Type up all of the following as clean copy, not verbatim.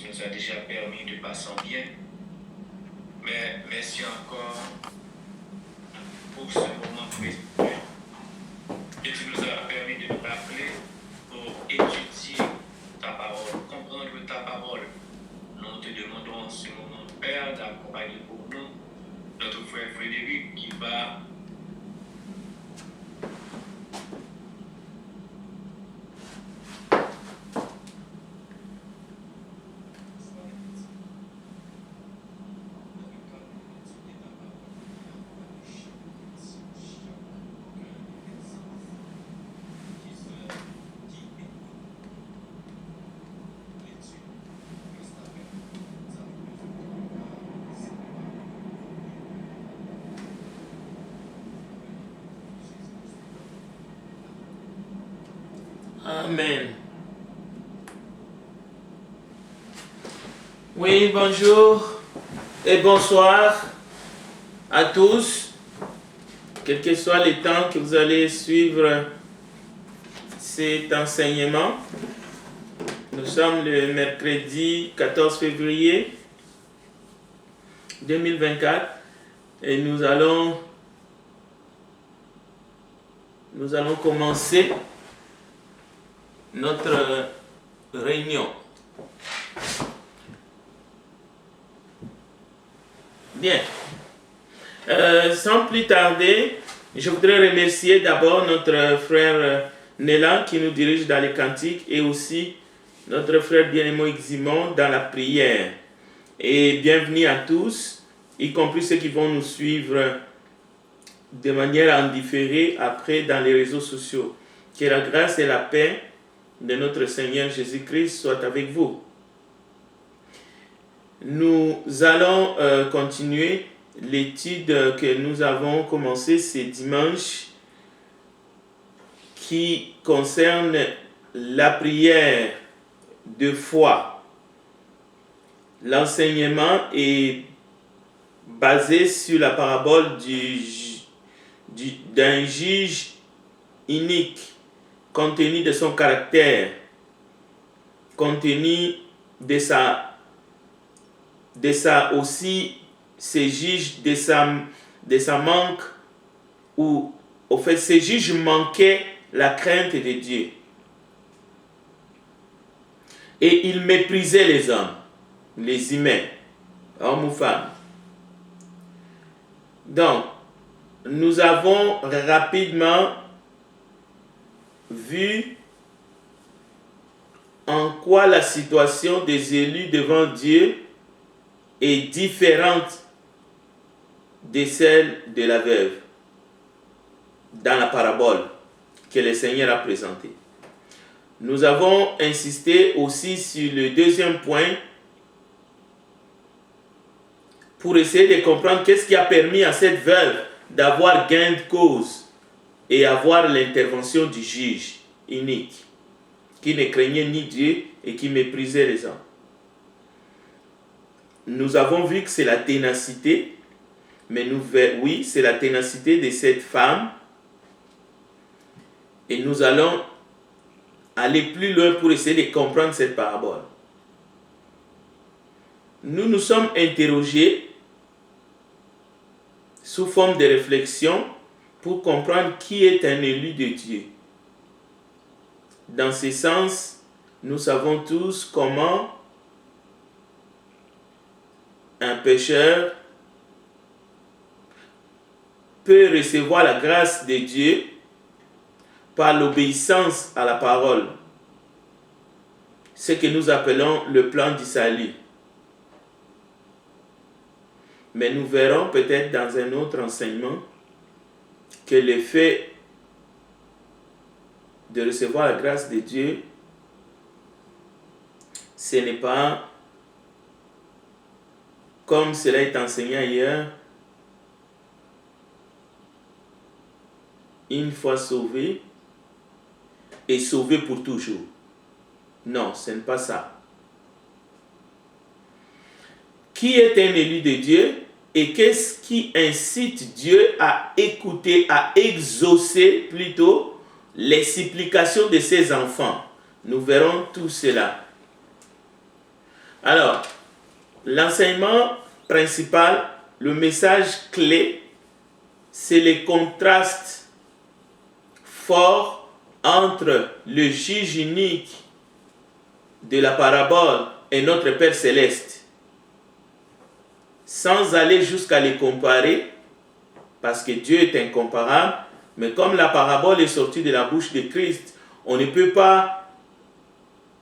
nous a déjà permis de passer en bien. Mais merci encore pour ce moment précieux que tu nous as permis de nous rappeler pour étudier ta parole, comprendre ta parole. Nous te demandons en ce moment, Père, d'accompagner pour nous notre frère Frédéric qui va Amen. Oui, bonjour et bonsoir à tous, quel que soit le temps que vous allez suivre cet enseignement. Nous sommes le mercredi 14 février 2024 et nous allons commencer notre réunion. Bien. Sans plus tarder, je voudrais remercier d'abord notre frère Nélan qui nous dirige dans les cantiques et aussi notre frère bien-aimé Eximon dans la prière. Et bienvenue à tous, y compris ceux qui vont nous suivre de manière en différé après dans les réseaux sociaux. Que la grâce et la paix de notre Seigneur Jésus-Christ soit avec vous. Nous allons continuer l'étude que nous avons commencée ce dimanche qui concerne la prière de foi. L'enseignement est basé sur la parabole d'un juge unique, compte tenu de son caractère, compte tenu de sa aussi, ces juges, de sa manque, ou au fait, ces juges manquaient la crainte de Dieu. Et ils méprisaient les hommes, les humains, hommes ou femmes. Donc, nous avons rapidement vu en quoi la situation des élus devant Dieu est différente de celle de la veuve dans la parabole que le Seigneur a présentée. Nous avons insisté aussi sur le deuxième point pour essayer de comprendre qu'est-ce qui a permis à cette veuve d'avoir gain de cause et avoir l'intervention du juge unique qui ne craignait ni Dieu et qui méprisait les hommes. Nous avons vu que c'est la ténacité, mais oui, c'est la ténacité de cette femme. Et nous allons aller plus loin pour essayer de comprendre cette parabole. Nous nous sommes interrogés sous forme de réflexion pour comprendre qui est un élu de Dieu. Dans ce sens, nous savons tous comment un pécheur peut recevoir la grâce de Dieu par l'obéissance à la parole, ce que nous appelons le plan du salut. Mais nous verrons peut-être dans un autre enseignement que le fait de recevoir la grâce de Dieu, ce n'est pas comme cela est enseigné ailleurs, une fois sauvé et sauvé pour toujours. Non, ce n'est pas ça. Qui est un élu de Dieu et qu'est-ce qui incite Dieu à écouter, à exaucer plutôt les supplications de ses enfants? Nous verrons tout cela. Alors, l'enseignement principal, le message clé, c'est les contrastes forts entre le juge unique de la parabole et notre Père Céleste. Sans aller jusqu'à les comparer, parce que Dieu est incomparable, mais comme la parabole est sortie de la bouche de Christ, on ne peut pas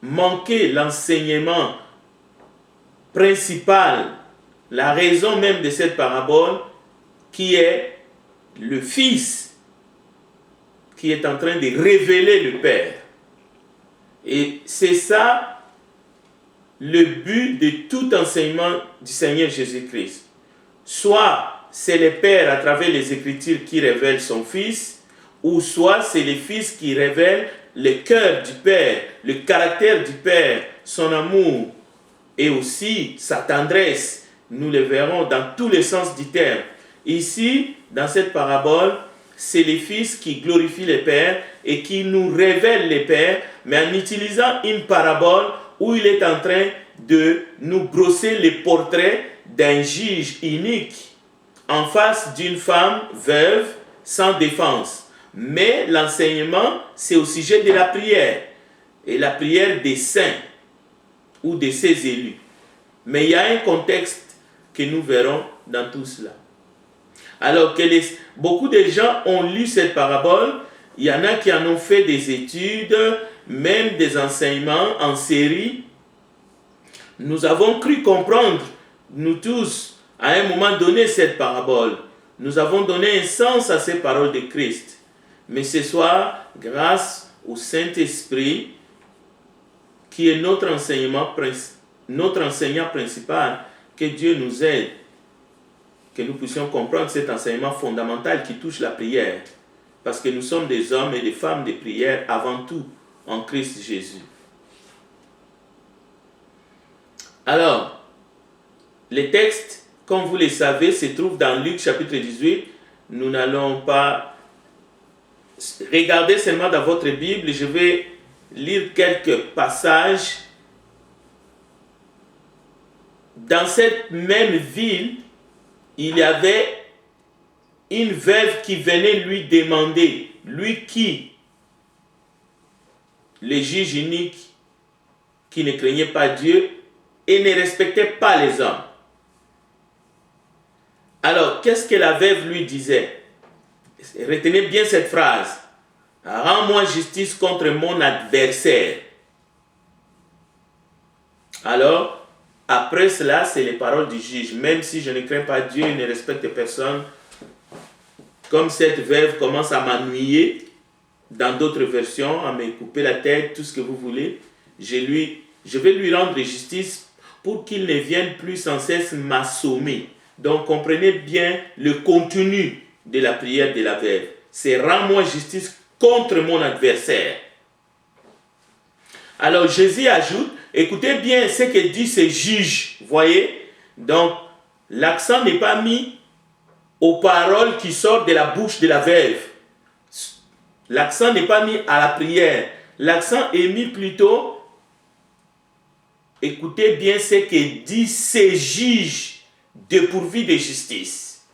manquer l'enseignement principal, la raison même de cette parabole, qui est le Fils qui est en train de révéler le Père. Et c'est ça le but de tout enseignement du Seigneur Jésus-Christ. Soit c'est le Père à travers les Écritures qui révèle son Fils, ou soit c'est le Fils qui révèle le cœur du Père, le caractère du Père, son amour et aussi sa tendresse. Nous le verrons dans tous les sens du terme. Ici, dans cette parabole, c'est le Fils qui glorifie le Père et qui nous révèle le Père, mais en utilisant une parabole où il est en train de nous brosser le portrait d'un juge unique en face d'une femme veuve sans défense. Mais l'enseignement, c'est au sujet de la prière, et la prière des saints ou de ses élus. Mais il y a un contexte que nous verrons dans tout cela. Alors que beaucoup de gens ont lu cette parabole, il y en a qui en ont fait des études, même des enseignements en série. Nous avons cru comprendre, nous tous, à un moment donné, cette parabole. Nous avons donné un sens à ces paroles de Christ. Mais ce soir, grâce au Saint-Esprit, qui est notre enseignant principal, que Dieu nous aide, que nous puissions comprendre cet enseignement fondamental qui touche la prière. Parce que nous sommes des hommes et des femmes de prière avant tout en Christ Jésus. Alors, les textes, comme vous le savez, se trouvent dans Luc chapitre 18. Nous n'allons pas regarder seulement dans votre Bible. Je vais lire quelques passages. Dans cette même ville, il y avait une veuve qui venait lui demander, lui qui, le juge unique, qui ne craignait pas Dieu et ne respectait pas les hommes. Alors, qu'est-ce que la veuve lui disait? Retenez bien cette phrase. Rends-moi justice contre mon adversaire. Alors, après cela, c'est les paroles du juge. Même si je ne crains pas Dieu et ne respecte personne, comme cette veuve commence à m'ennuyer, dans d'autres versions, à me couper la tête, tout ce que vous voulez, je vais lui rendre justice pour qu'il ne vienne plus sans cesse m'assommer. Donc, comprenez bien le contenu de la prière de la veuve. C'est « Rends-moi justice contre mon adversaire ». Alors, Jésus ajoute, écoutez bien ce que dit ce juge, voyez. Donc, l'accent n'est pas mis aux paroles qui sortent de la bouche de la veuve. L'accent n'est pas mis à la prière. L'accent est mis plutôt, écoutez bien ce que dit ce juge dépourvu de justice.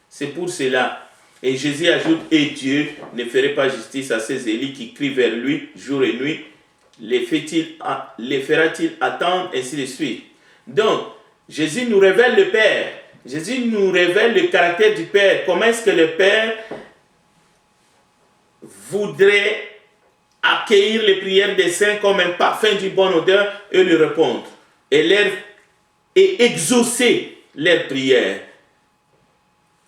C'est pour cela. Et Jésus ajoute, et Dieu ne ferait pas justice à ces élus qui crient vers lui jour et nuit. Les fera-t-il attendre, ainsi de suite. Donc, Jésus nous révèle le Père. Jésus nous révèle le caractère du Père. Comment est-ce que le Père voudrait accueillir les prières des saints comme un parfum d'une bonne odeur et lui répondre. Et exaucer leurs prières.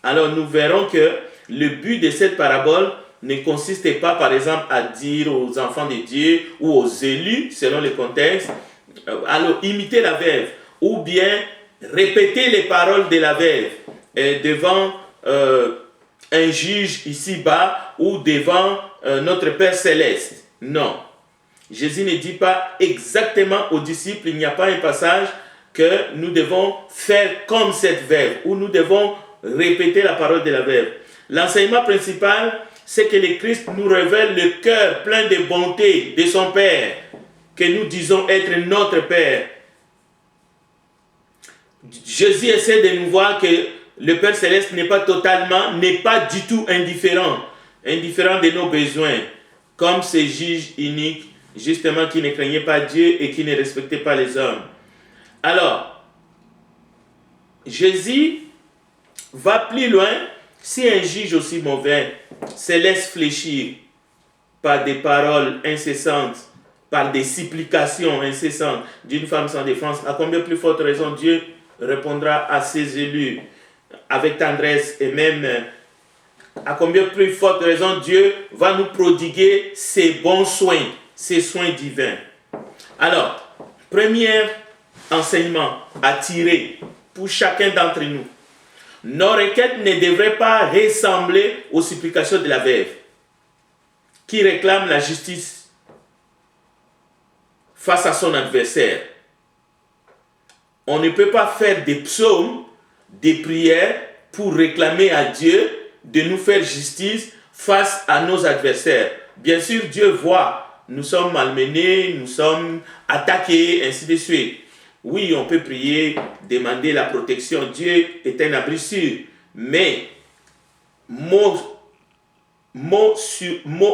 Alors nous verrons que le but de cette parabole ne consiste pas, par exemple, à dire aux enfants de Dieu ou aux élus, selon le contexte, alors imiter la veuve, ou bien répéter les paroles de la veuve devant un juge ici-bas ou devant notre Père Céleste. Non. Jésus ne dit pas exactement aux disciples, il n'y a pas un passage que nous devons faire comme cette veuve, ou nous devons répéter la parole de la veuve. L'enseignement principal, c'est que le Christ nous révèle le cœur plein de bonté de son Père, que nous disons être notre Père. Jésus essaie de nous voir que le Père Céleste n'est pas du tout indifférent de nos besoins, comme ce juge unique, justement, qui ne craignait pas Dieu et qui ne respectait pas les hommes. Alors, Jésus va plus loin. Si un juge aussi mauvais se laisse fléchir par des paroles incessantes, par des supplications incessantes d'une femme sans défense, à combien plus forte raison Dieu répondra à ses élus avec tendresse, et même à combien plus forte raison Dieu va nous prodiguer ses bons soins, ses soins divins. Alors, premier enseignement à tirer pour chacun d'entre nous: nos requêtes ne devraient pas ressembler aux supplications de la veuve qui réclame la justice face à son adversaire. On ne peut pas faire des psaumes, des prières pour réclamer à Dieu de nous faire justice face à nos adversaires. Bien sûr, Dieu voit, nous sommes malmenés, nous sommes attaqués, ainsi de suite. Oui, on peut prier, demander la protection. Dieu est un abri sûr. Mais mot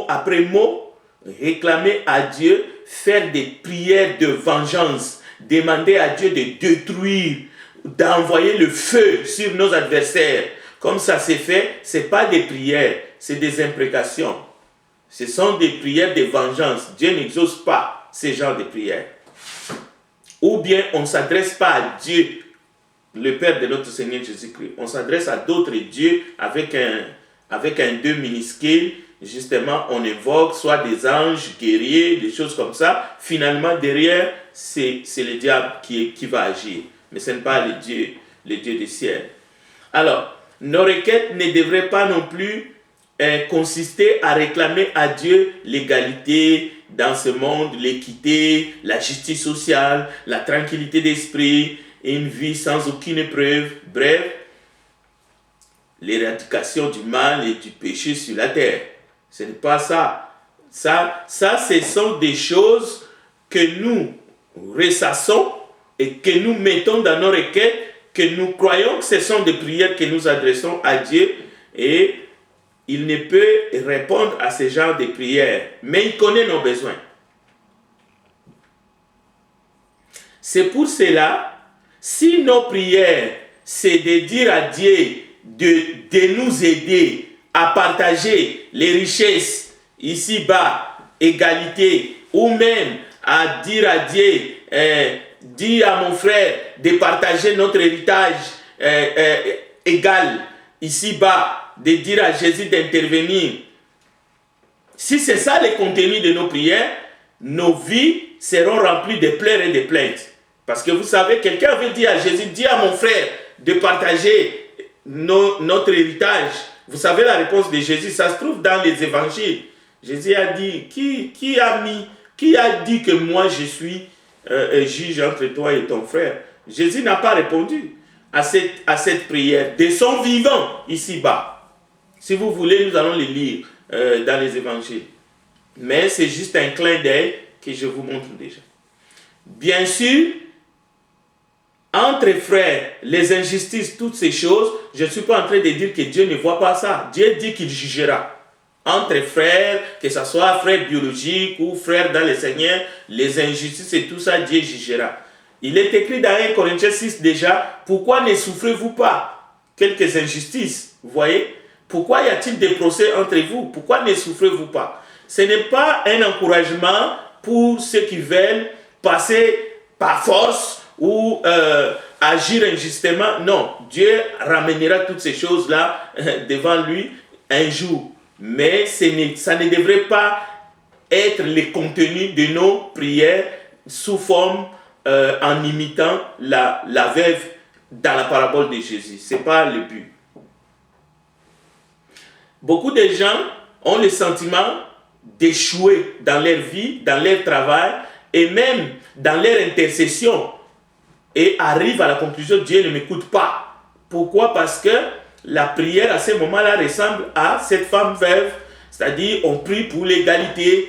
après mot, réclamer à Dieu, faire des prières de vengeance, demander à Dieu de détruire, d'envoyer le feu sur nos adversaires. Comme ça s'est fait, ce n'est pas des prières, c'est des imprécations. Ce sont des prières de vengeance. Dieu n'exauce pas ce genre de prières. Ou bien on ne s'adresse pas à Dieu, le Père de notre Seigneur Jésus-Christ. On s'adresse à d'autres dieux avec un Dieu minuscule. Justement, on évoque soit des anges guerriers, des choses comme ça. Finalement, derrière, c'est le diable qui va agir. Mais ce n'est pas le Dieu du ciel. Alors, nos requêtes ne devraient pas non plus consister à réclamer à Dieu l'égalité dans ce monde, l'équité, la justice sociale, la tranquillité d'esprit, une vie sans aucune épreuve, bref, l'éradication du mal et du péché sur la terre. Ce n'est pas ça. Ça, ce sont des choses que nous ressassons et que nous mettons dans nos requêtes, que nous croyons que ce sont des prières que nous adressons à Dieu, et il ne peut répondre à ce genre de prières, mais il connaît nos besoins. C'est pour cela, si nos prières, c'est de dire à Dieu de nous aider à partager les richesses ici-bas, égalité, ou même à dire à Dieu, dis à mon frère de partager notre héritage égal ici-bas, de dire à Jésus d'intervenir. Si c'est ça le contenu de nos prières, nos vies seront remplies de pleurs et de plaintes. Parce que vous savez, quelqu'un avait dit à Jésus, dis à mon frère de partager notre héritage. Vous savez la réponse de Jésus, ça se trouve dans les évangiles. Jésus a dit, qui a dit que moi je suis juge entre toi et ton frère? Jésus n'a pas répondu à cette prière de son vivant ici-bas. Si vous voulez, nous allons les lire dans les évangiles. Mais c'est juste un clin d'œil que je vous montre déjà. Bien sûr, entre frères, les injustices, toutes ces choses, je ne suis pas en train de dire que Dieu ne voit pas ça. Dieu dit qu'il jugera. Entre frères, que ce soit frères biologiques ou frères dans le Seigneur, les injustices et tout ça, Dieu jugera. Il est écrit dans 1 Corinthiens 6 déjà, pourquoi ne souffrez-vous pas quelques injustices? Vous voyez? Pourquoi y a-t-il des procès entre vous? Pourquoi ne souffrez-vous pas? Ce n'est pas un encouragement pour ceux qui veulent passer par force ou agir injustement. Non, Dieu ramènera toutes ces choses-là devant lui un jour. Mais ça ne devrait pas être le contenu de nos prières sous forme en imitant la veuve dans la parabole de Jésus. Ce n'est pas le but. Beaucoup de gens ont le sentiment d'échouer dans leur vie, dans leur travail et même dans leur intercession, et arrivent à la conclusion que Dieu ne m'écoute pas. Pourquoi? Parce que la prière à ce moment-là ressemble à cette femme veuve, C'est-à-dire, on prie pour l'égalité,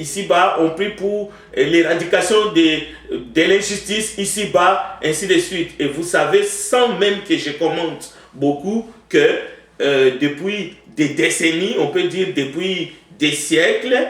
ici-bas, on prie pour l'éradication de l'injustice ici-bas, ainsi de suite. Et vous savez, sans même que je commente beaucoup, que depuis des décennies, on peut dire depuis des siècles,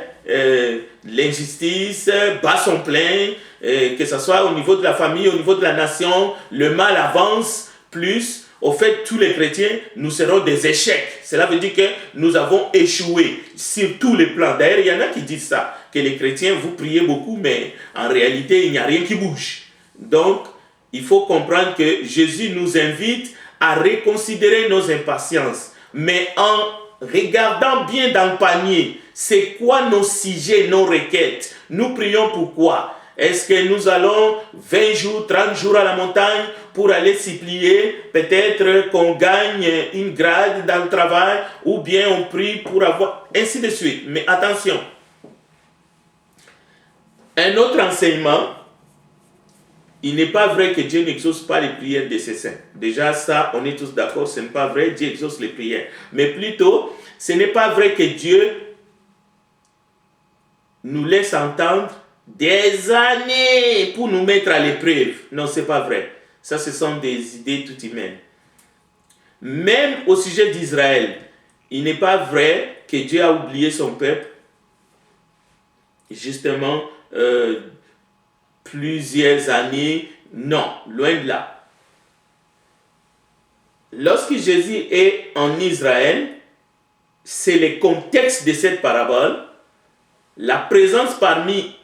l'injustice bat son plein, que ce soit au niveau de la famille, au niveau de la nation, le mal avance plus. Au fait, tous les chrétiens, nous serons des échecs. Cela veut dire que nous avons échoué sur tous les plans. D'ailleurs, il y en a qui disent ça, que les chrétiens, vous priez beaucoup, mais en réalité, il n'y a rien qui bouge. Donc, il faut comprendre que Jésus nous invite à reconsidérer nos impatiences, mais en regardant bien dans le panier, c'est quoi nos sujets, nos requêtes. Nous prions pourquoi? Est-ce que nous allons 20 jours, 30 jours à la montagne pour aller supplier, peut-être qu'on gagne une grade dans le travail, ou bien on prie pour avoir, ainsi de suite. Mais attention, un autre enseignement, il n'est pas vrai que Dieu n'exauce pas les prières de ses saints. Déjà ça, on est tous d'accord, ce n'est pas vrai, Dieu exauce les prières. Mais plutôt, ce n'est pas vrai que Dieu nous laisse entendre des années pour nous mettre à l'épreuve. Non, ce n'est pas vrai. Ça, ce sont des idées tout humaines. Même au sujet d'Israël, il n'est pas vrai que Dieu a oublié son peuple. Justement, plusieurs années. Non, loin de là. Lorsque Jésus est en Israël, c'est le contexte de cette parabole. La présence parmi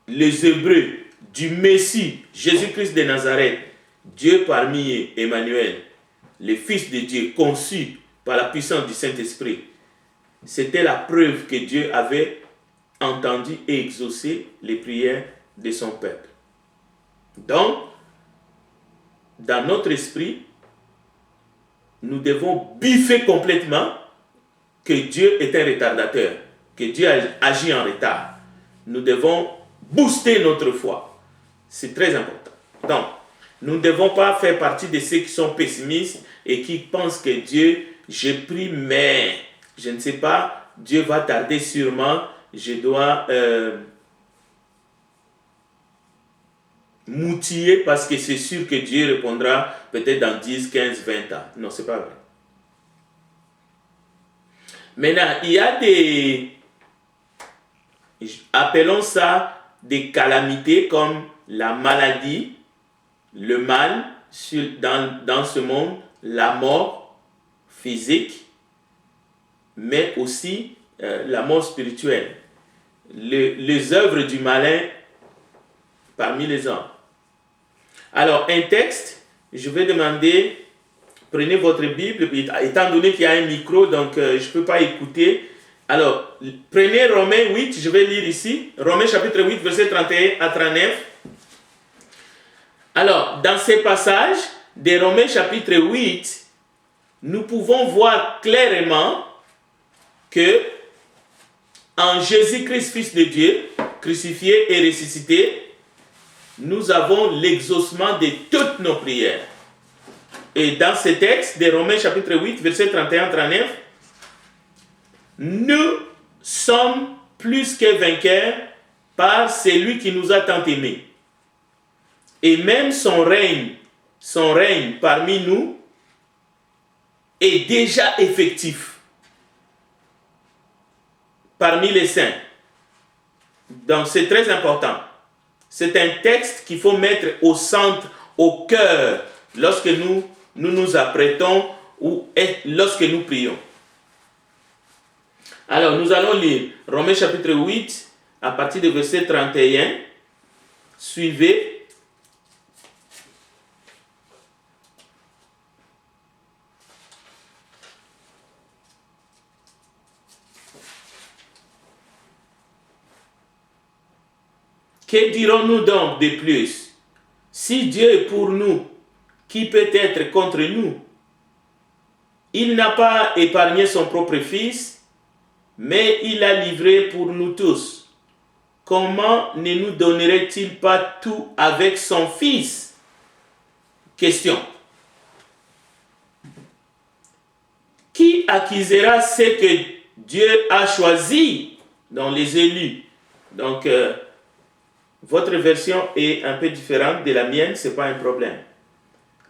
les Hébreux du Messie, Jésus-Christ de Nazareth, Dieu parmi eux, Emmanuel, le Fils de Dieu, conçu par la puissance du Saint-Esprit, c'était la preuve que Dieu avait entendu et exaucé les prières de son peuple. Donc, dans notre esprit, nous devons biffer complètement que Dieu est un retardateur, que Dieu agit en retard. Nous devons booster notre foi. C'est très important. Donc, nous ne devons pas faire partie de ceux qui sont pessimistes et qui pensent que Dieu, je prie, mais je ne sais pas, Dieu va tarder sûrement, je dois m'outiller parce que c'est sûr que Dieu répondra peut-être dans 10, 15, 20 ans. Non, ce n'est pas vrai. Maintenant, il y a des, appelons ça des calamités comme la maladie, le mal dans ce monde, la mort physique, mais aussi la mort spirituelle, les œuvres du malin parmi les hommes. Alors, un texte, je vais demander, prenez votre Bible, étant donné qu'il y a un micro, donc je ne peux pas écouter. Alors, prenez Romains 8, je vais lire ici, Romains chapitre 8, verset 31 à 39. Alors, dans ces passages de Romains chapitre 8, nous pouvons voir clairement que en Jésus-Christ, Fils de Dieu, crucifié et ressuscité, nous avons l'exaucement de toutes nos prières. Et dans ce texte de Romains chapitre 8, verset 31-39, nous sommes plus que vainqueurs par celui qui nous a tant aimés. Et même son règne parmi nous est déjà effectif parmi les saints. Donc c'est très important. C'est un texte qu'il faut mettre au centre, au cœur, lorsque nous nous apprêtons ou lorsque nous prions. Alors nous allons lire Romains chapitre 8 à partir du verset 31. Suivez. Que dirons-nous donc de plus? Si Dieu est pour nous, qui peut être contre nous? Il n'a pas épargné son propre Fils, mais il l'a livré pour nous tous. Comment ne nous donnerait-il pas tout avec son Fils? Question. qui accusera ce que Dieu a choisi dans les élus? Donc, votre version est un peu différente de la mienne, ce n'est pas un problème.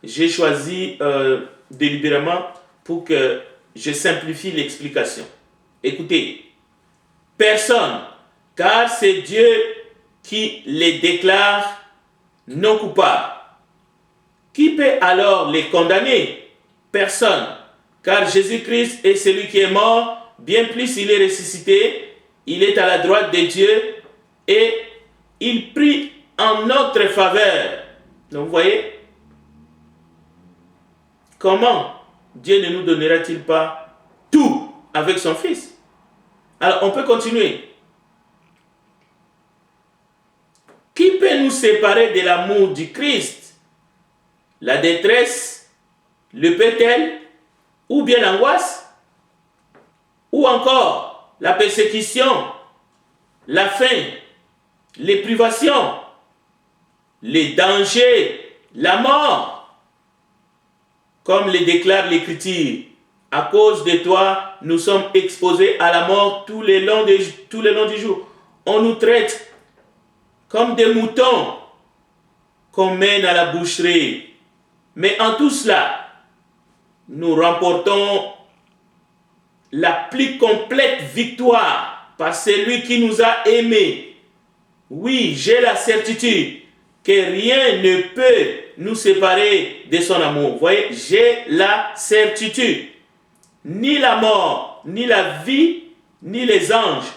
J'ai choisi délibérément pour que je simplifie l'explication. Écoutez, personne, car c'est Dieu qui les déclare non coupables. Qui peut alors les condamner? Personne, car Jésus-Christ est celui qui est mort, bien plus il est ressuscité, il est à la droite de Dieu et il prie en notre faveur. Donc vous voyez, comment Dieu ne nous donnera-t-il pas tout avec son Fils? Alors on peut continuer. Qui peut nous séparer de l'amour du Christ? La détresse, le pétel, ou bien l'angoisse, ou encore la persécution, la faim, les privations, les dangers, la mort. Comme le déclare l'Écriture, à cause de toi, nous sommes exposés à la mort tout le long du jour. On nous traite comme des moutons qu'on mène à la boucherie. Mais en tout cela, nous remportons la plus complète victoire par celui qui nous a aimés. Oui, j'ai la certitude que rien ne peut nous séparer de son amour. Vous voyez, j'ai la certitude. Ni la mort, ni la vie, ni les anges,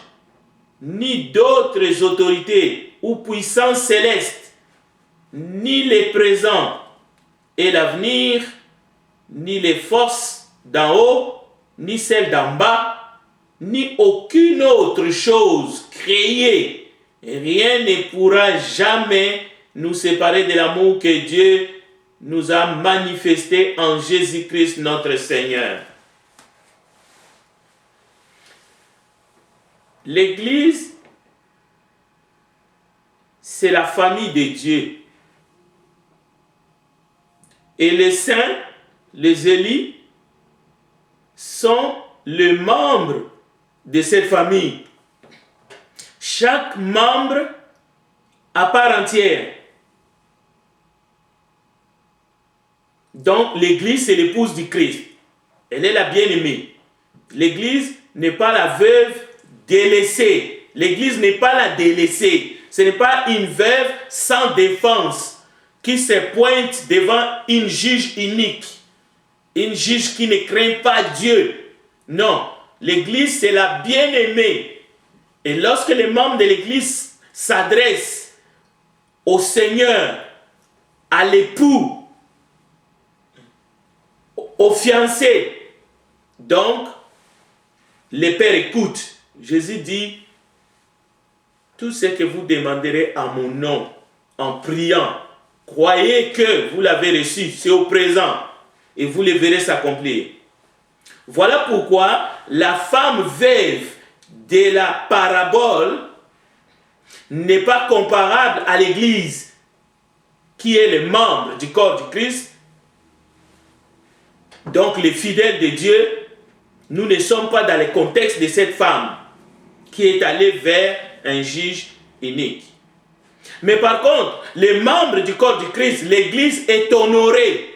ni d'autres autorités ou puissances célestes, ni les présents et l'avenir, ni les forces d'en haut, ni celles d'en bas, ni aucune autre chose créée. Rien ne pourra jamais nous séparer de l'amour que Dieu nous a manifesté en Jésus-Christ notre Seigneur. L'Église, c'est la famille de Dieu. Et les saints, les élus, sont les membres de cette famille. Chaque membre à part entière. Donc l'Église, c'est l'épouse du Christ. Elle est la bien-aimée. L'Église n'est pas la veuve délaissée. L'Église n'est pas la délaissée. Ce n'est pas une veuve sans défense qui se pointe devant une juge unique. Une juge qui ne craint pas Dieu. Non, l'Église, c'est la bien-aimée. Et lorsque les membres de l'Église s'adressent au Seigneur, à l'époux, au fiancé, donc, les pères écoutent. Jésus dit, tout ce que vous demanderez à mon nom, en priant, croyez que vous l'avez reçu, c'est au présent, et vous le verrez s'accomplir. Voilà pourquoi la femme veuve de la parabole n'est pas comparable à l'Église, qui est le membre du corps du Christ. Donc les fidèles de Dieu, nous ne sommes pas dans le contexte de cette femme qui est allée vers un juge unique. Mais par contre, les membres du corps du Christ, l'Église est honorée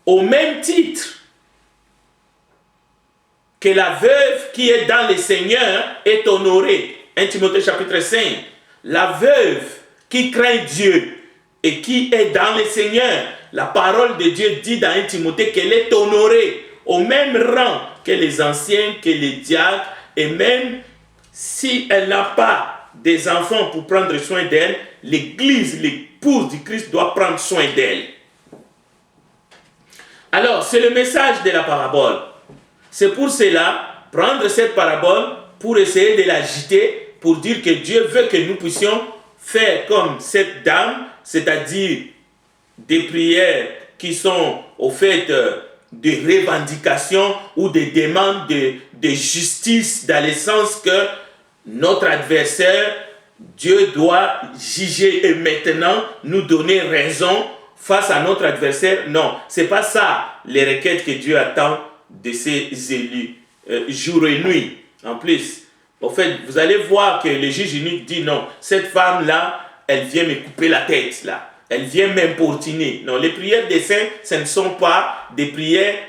au même titre que la veuve qui est dans le Seigneur est honorée. 1 Timothée chapitre 5. La veuve qui craint Dieu et qui est dans le Seigneur, la parole de Dieu dit dans 1 Timothée qu'elle est honorée au même rang que les anciens, que les diacres, et même si elle n'a pas des enfants pour prendre soin d'elle, l'Église, l'épouse du Christ doit prendre soin d'elle. Alors, c'est le message de la parabole. C'est pour cela, prendre cette parabole pour essayer de l'agiter, pour dire que Dieu veut que nous puissions faire comme cette dame, c'est-à-dire des prières qui sont au fait de revendications ou des demandes de justice, dans le sens que notre adversaire, Dieu doit juger et maintenant nous donner raison face à notre adversaire. Non, ce n'est pas ça les requêtes que Dieu attend de ses élus, jour et nuit. En plus, en fait, vous allez voir que le juge unique dit non, cette femme-là, elle vient me couper la tête, là. Elle vient m'importuner. Non, les prières des saints, ce ne sont pas des prières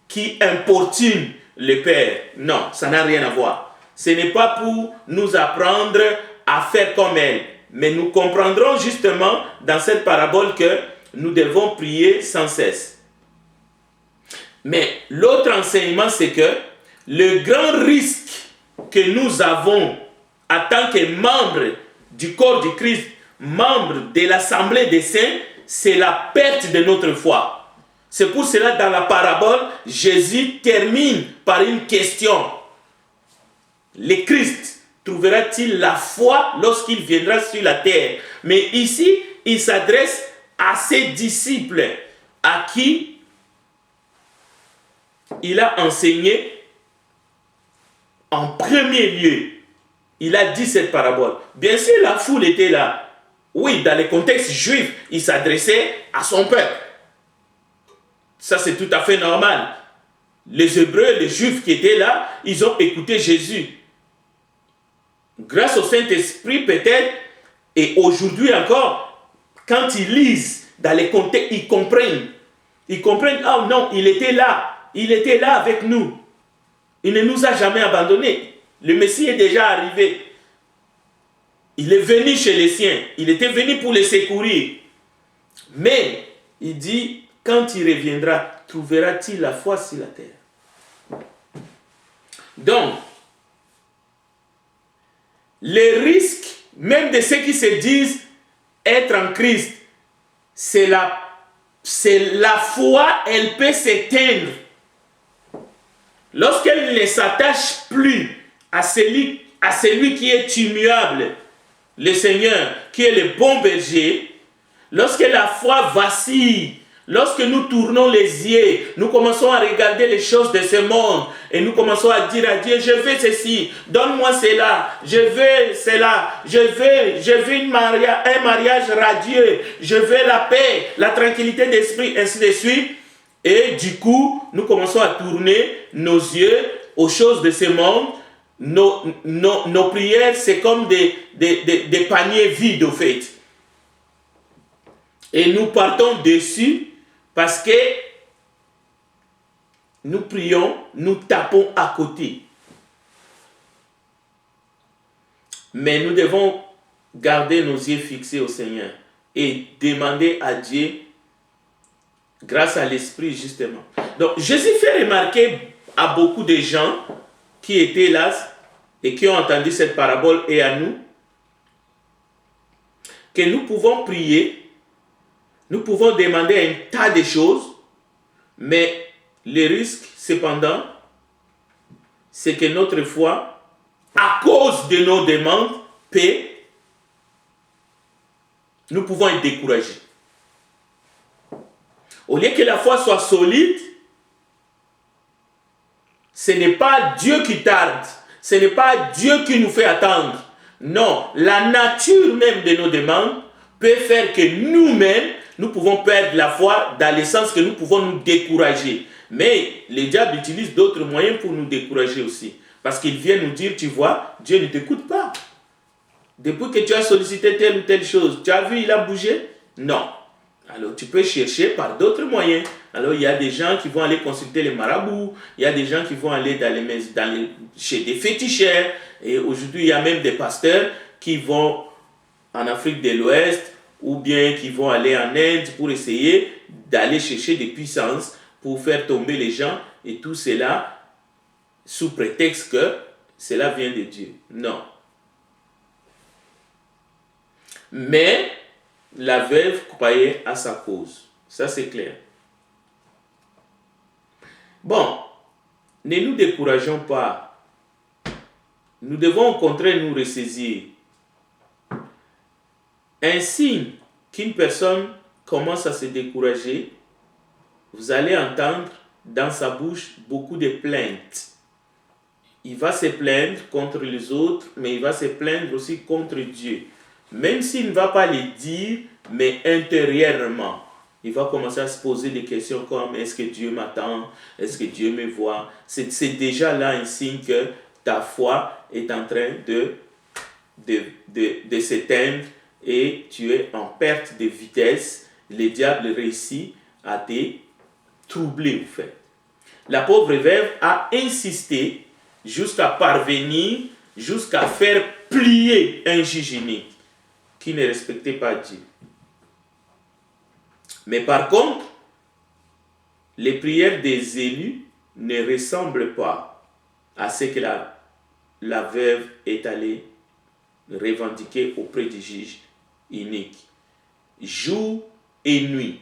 qui importunent le Père. Non, ça n'a rien à voir. Ce n'est pas pour nous apprendre à faire comme elle. Mais nous comprendrons justement dans cette parabole que nous devons prier sans cesse. Mais l'autre enseignement, c'est que le grand risque que nous avons en tant que membres du corps du Christ, membres de l'assemblée des saints, c'est la perte de notre foi. C'est pour cela, dans la parabole, Jésus termine par une question. Le Christ trouvera-t-il la foi lorsqu'il viendra sur la terre? Mais ici, il s'adresse à ses disciples, à qui il a enseigné en premier lieu. Il a dit cette parabole. Bien sûr, la foule était là. Oui, dans le contexte juif, il s'adressait à son peuple. Ça, c'est tout à fait normal. Les Hébreux, les Juifs qui étaient là, ils ont écouté Jésus. Grâce au Saint-Esprit, peut-être, et aujourd'hui encore, quand ils lisent dans les contextes, ils comprennent. Ils comprennent, oh non, il était là avec nous. Il ne nous a jamais abandonnés. Le Messie est déjà arrivé. Il est venu chez les siens. Il était venu pour les secourir. Mais, il dit, quand il reviendra, trouvera-t-il la foi sur la terre? Donc, les risques, même de ceux qui se disent être en Christ, c'est la foi, elle peut s'éteindre. Lorsqu'elle ne s'attache plus à celui qui est immuable, le Seigneur, qui est le bon berger, lorsque la foi vacille, lorsque nous tournons les yeux, nous commençons à regarder les choses de ce monde et nous commençons à dire à Dieu, je veux ceci, donne-moi cela, je veux cela, je veux un mariage radieux, je veux la paix, la tranquillité d'esprit, ainsi de suite. Et du coup, nous commençons à tourner nos yeux aux choses de ce monde. Nos prières, c'est comme des paniers vides, au fait. Et nous partons dessus parce que nous prions, nous tapons à côté. Mais nous devons garder nos yeux fixés au Seigneur et demander à Dieu, grâce à l'Esprit justement. Donc Jésus fait remarquer à beaucoup de gens qui étaient là et qui ont entendu cette parabole et à nous, que nous pouvons prier, nous pouvons demander un tas de choses, mais le risque cependant, c'est que notre foi, à cause de nos demandes, nous pouvons être découragés. Au lieu que la foi soit solide, ce n'est pas Dieu qui tarde, ce n'est pas Dieu qui nous fait attendre. Non, la nature même de nos demandes peut faire que nous-mêmes, nous pouvons perdre la foi dans le sens que nous pouvons nous décourager. Mais le diable utilise d'autres moyens pour nous décourager aussi. Parce qu'il vient nous dire, tu vois, Dieu ne t'écoute pas. Depuis que tu as sollicité telle ou telle chose, tu as vu, il a bougé? Non. Alors tu peux chercher par d'autres moyens. Alors il y a des gens qui vont aller consulter les marabouts, il y a des gens qui vont aller chez des féticheurs, et aujourd'hui il y a même des pasteurs qui vont en Afrique de l'Ouest ou bien qui vont aller en Inde pour essayer d'aller chercher des puissances pour faire tomber les gens, et tout cela sous prétexte que cela vient de Dieu. Non. Mais la veuve croyait à sa cause. Ça, c'est clair. Bon, ne nous décourageons pas. Nous devons au contraire nous ressaisir. Un signe qu'une personne commence à se décourager, vous allez entendre dans sa bouche beaucoup de plaintes. Il va se plaindre contre les autres, mais il va se plaindre aussi contre Dieu. Même s'il ne va pas les dire, mais intérieurement, il va commencer à se poser des questions comme est-ce que Dieu m'attend? Est-ce que Dieu me voit? C'est déjà là un signe que ta foi est en train de s'éteindre et tu es en perte de vitesse. Le diable réussit à te troubler, en fait. La pauvre veuve a insisté jusqu'à parvenir, jusqu'à faire plier un juge unique qui ne respectait pas Dieu. Mais par contre, les prières des élus ne ressemblent pas à ce que la veuve est allée revendiquer auprès du juge unique. Jour et nuit.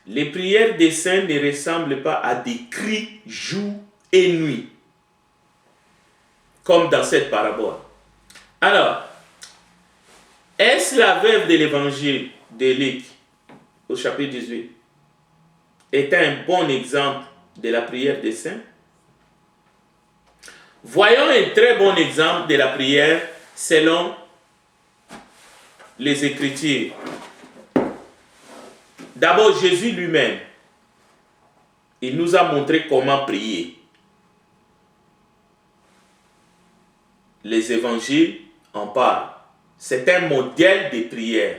Les prières des saints ne ressemblent pas à des cris jour et nuit, comme dans cette parabole. Alors, est-ce la veuve de l'évangile de Luc, au chapitre 18, est un bon exemple de la prière des saints? Voyons un très bon exemple de la prière selon les Écritures. D'abord, Jésus lui-même, il nous a montré comment prier. Les évangiles en parlent. C'est un modèle de prière.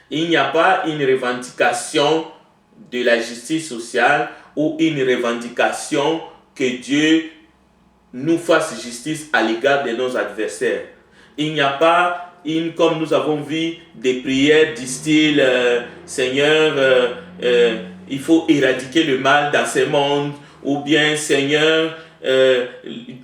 Il n'y a pas une revendication de la justice sociale ou une revendication que Dieu nous fasse justice à l'égard de nos adversaires. Il n'y a pas comme nous avons vu, des prières du style Seigneur, il faut éradiquer le mal dans ce monde, ou bien Seigneur,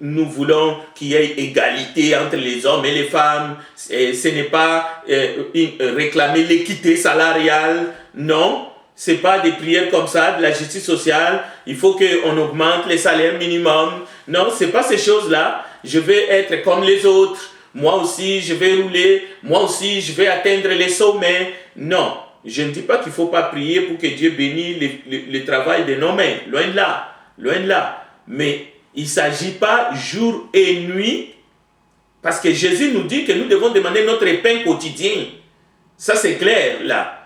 nous voulons qu'il y ait égalité entre les hommes et les femmes. Ce n'est pas réclamer l'équité salariale, non. Ce n'est pas des prières comme ça, de la justice sociale. Il faut qu'on augmente les salaires minimum. Non, ce n'est pas ces choses-là. Je vais être comme les autres. Moi aussi, je vais rouler. Moi aussi, je vais atteindre les sommets. Non, je ne dis pas qu'il ne faut pas prier pour que Dieu bénisse le travail de nos mains. Loin de là. Loin de là. Mais il ne s'agit pas jour et nuit. Parce que Jésus nous dit que nous devons demander notre pain quotidien. Ça, c'est clair, là.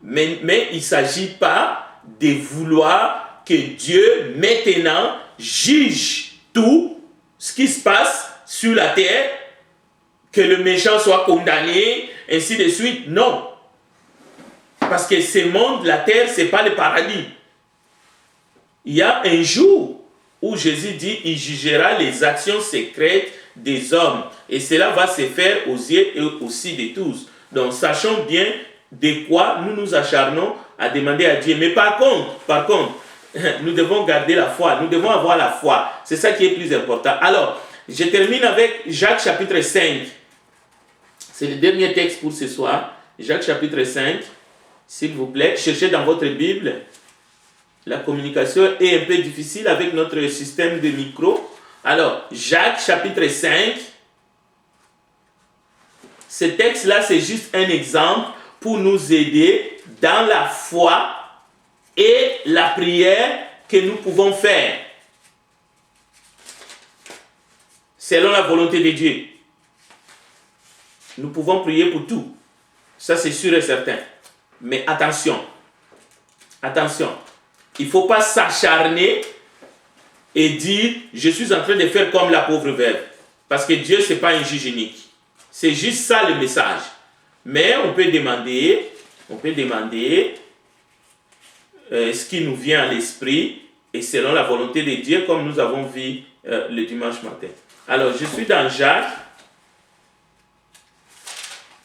Mais il ne s'agit pas de vouloir que Dieu, maintenant, juge tout ce qui se passe sur la terre, que le méchant soit condamné, ainsi de suite. Non. Parce que ce monde, la terre, ce n'est pas le paradis. Il y a un jour où Jésus dit, il jugera les actions secrètes des hommes. Et cela va se faire aux yeux et aussi de tous. Donc, sachons bien de quoi nous nous acharnons à demander à Dieu. Mais par contre, nous devons garder la foi. Nous devons avoir la foi. C'est ça qui est plus important. Alors, je termine avec Jacques chapitre 5. C'est le dernier texte pour ce soir. Jacques chapitre 5. S'il vous plaît, cherchez dans votre Bible. La communication est un peu difficile avec notre système de micro. Alors, Jacques chapitre 5. Ce texte-là, c'est juste un exemple pour nous aider dans la foi et la prière que nous pouvons faire selon la volonté de Dieu. Nous pouvons prier pour tout. Ça, c'est sûr et certain. Mais attention. Il ne faut pas s'acharner et dire « Je suis en train de faire comme la pauvre veuve ». Parce que Dieu, ce n'est pas un juge unique. C'est juste ça le message. Mais on peut demander ce qui nous vient à l'esprit et selon la volonté de Dieu, comme nous avons vu le dimanche matin. Alors, je suis dans Jacques.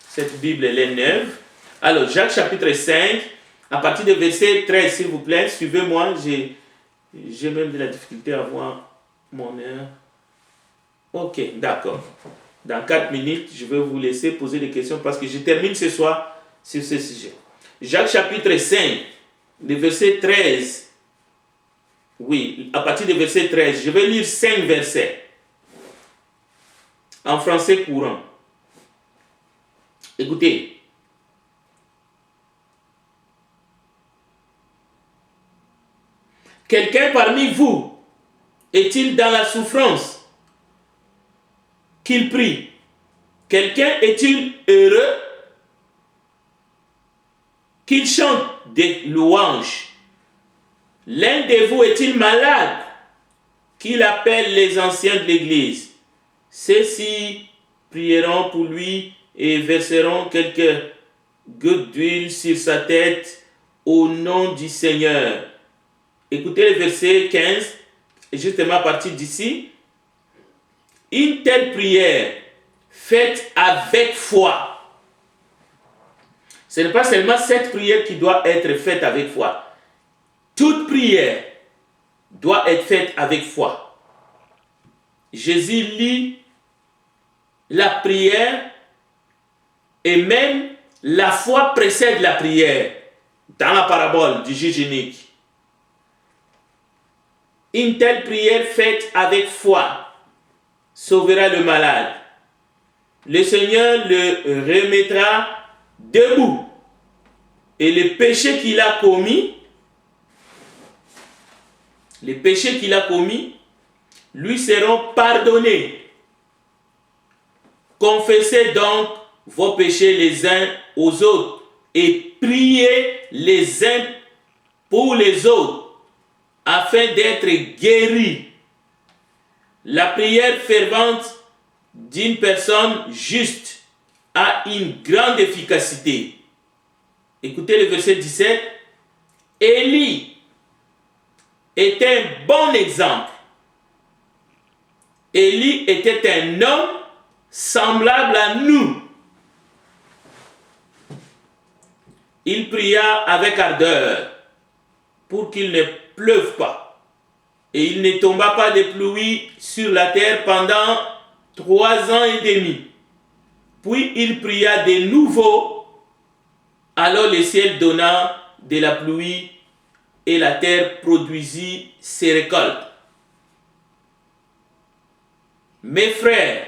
Cette Bible, elle est neuve. Alors, Jacques chapitre 5, à partir du verset 13, s'il vous plaît, suivez-moi. J'ai même de la difficulté à voir mon heure. Ok, d'accord. Dans 4 minutes, je vais vous laisser poser des questions parce que je termine ce soir sur ce sujet. Jacques chapitre 5, le verset 13. Oui, à partir du verset 13, je vais lire 5 versets en français courant. Écoutez. Quelqu'un parmi vous est-il dans la souffrance? Qu'il prie. Quelqu'un est-il heureux? qu'il chante des louanges. L'un de vous est-il malade? Qu'il appelle les anciens de l'Église. Ceux-ci prieront pour lui et verseront quelques gouttes d'huile sur sa tête au nom du Seigneur. Écoutez le verset 15, justement à partir d'ici. Une telle prière faite avec foi. Ce n'est pas seulement cette prière qui doit être faite avec foi. Toute prière doit être faite avec foi. Jésus lit la prière et même la foi précède la prière dans la parabole du juge unique. Une telle prière faite avec foi sauvera le malade. Le Seigneur le remettra debout et les péchés qu'il a commis, lui seront pardonnés. Confessez donc vos péchés les uns aux autres et priez les uns pour les autres afin d'être guéris. La prière fervente d'une personne juste a une grande efficacité. Écoutez le verset 17. Élie est un bon exemple. Élie était un homme semblable à nous. Il pria avec ardeur pour qu'il ne pleuve pas. Et il ne tomba pas de pluie sur la terre pendant 3 ans et demi. Puis il pria de nouveau. Alors le ciel donna de la pluie et la terre produisit ses récoltes. Mes frères,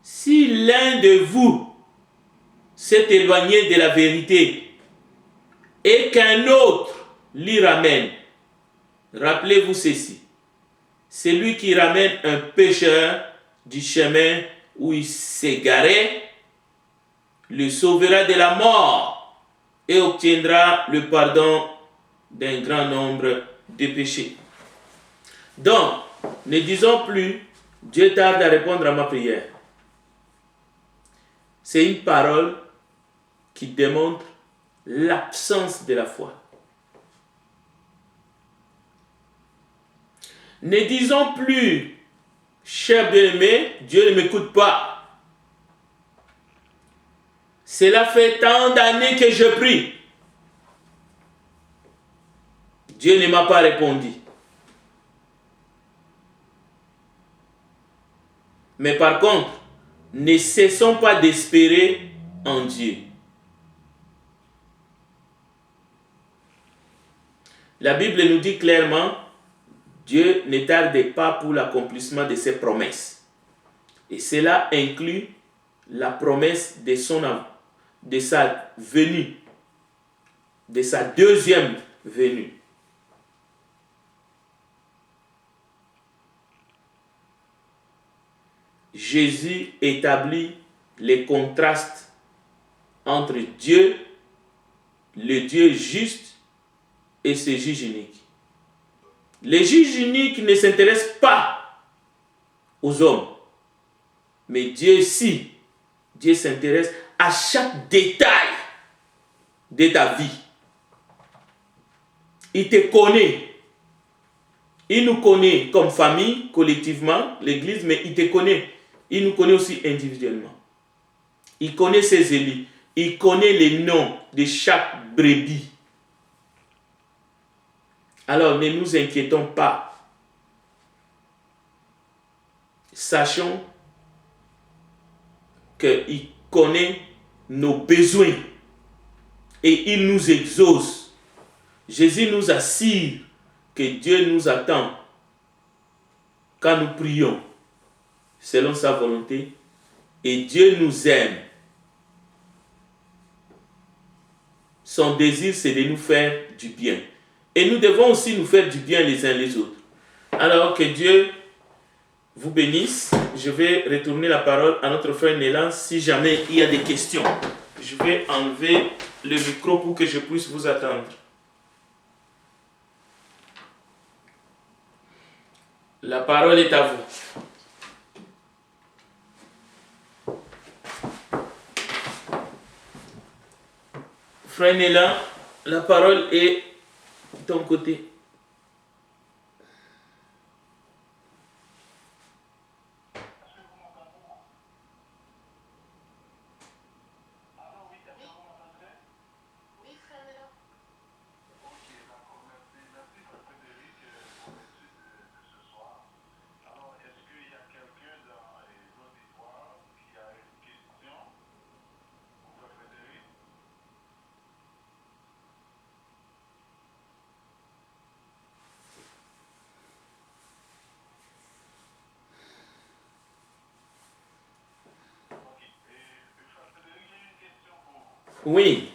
si l'un de vous s'est éloigné de la vérité et qu'un autre l'y ramène, rappelez-vous ceci. Celui qui ramène un pécheur du chemin où il s'égarait le sauvera de la mort et obtiendra le pardon d'un grand nombre de péchés. Donc, ne disons plus Dieu tarde à répondre à ma prière. C'est une parole qui démontre l'absence de la foi. Ne disons plus, cher bien-aimé, Dieu ne m'écoute pas. Cela fait tant d'années que je prie. Dieu ne m'a pas répondu. Mais par contre, ne cessons pas d'espérer en Dieu. La Bible nous dit clairement, Dieu ne tarde pas pour l'accomplissement de ses promesses. Et cela inclut la promesse de sa venue, de sa deuxième venue. Jésus établit les contrastes entre Dieu, le Dieu juste, et ce juge unique. Le juge unique ne s'intéresse pas aux hommes, mais Dieu si, Dieu s'intéresse à chaque détail de ta vie. Il te connaît. Il nous connaît comme famille, collectivement, l'Église, mais il te connaît. Il nous connaît aussi individuellement. Il connaît ses élus. Il connaît les noms de chaque brebis. Alors ne nous inquiétons pas. Sachons qu'il connaît nos besoins et il nous exauce. Jésus nous assure que Dieu nous attend quand nous prions selon sa volonté et Dieu nous aime. Son désir, c'est de nous faire du bien. Et nous devons aussi nous faire du bien les uns les autres. Alors que Dieu vous bénisse. Je vais retourner la parole à notre frère Nélan si jamais il y a des questions. Je vais enlever le micro pour que je puisse vous attendre. La parole est à vous. Frère Nélan, la parole est de ton côté. Oui.